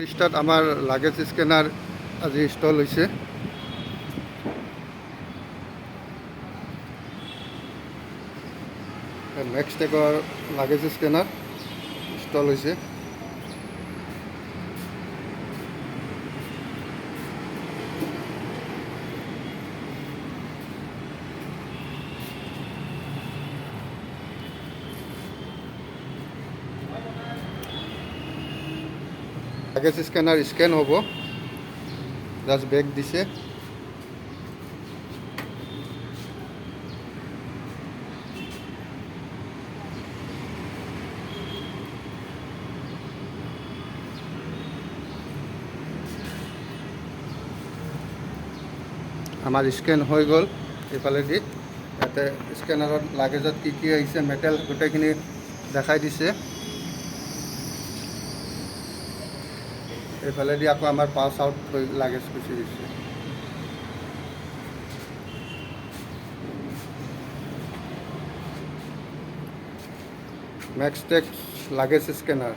Restart আমার luggage scanner আজি install হয়েছে। ম্যাক্সটেকৰ লাগেজ স্ক্যানার ইনস্টল হয়েছে। লাগেজ স্ক্যানার স্ক্যান হব, জাস্ট ব্যাগ দিছে। আমার স্ক্যান হয়ে গেল। এইফালেদি ইয়াতে স্ক্যানারত লাগেজত কি আহিছে মেটেল গোটেইখিনি দেখাই দিছে। এইফালেদি আকৌ আমাৰ পাছ আউট হৈ লাগেজ গুচি গৈছে। ম্যাক্সটেক লাগেজ স্ক্যানার।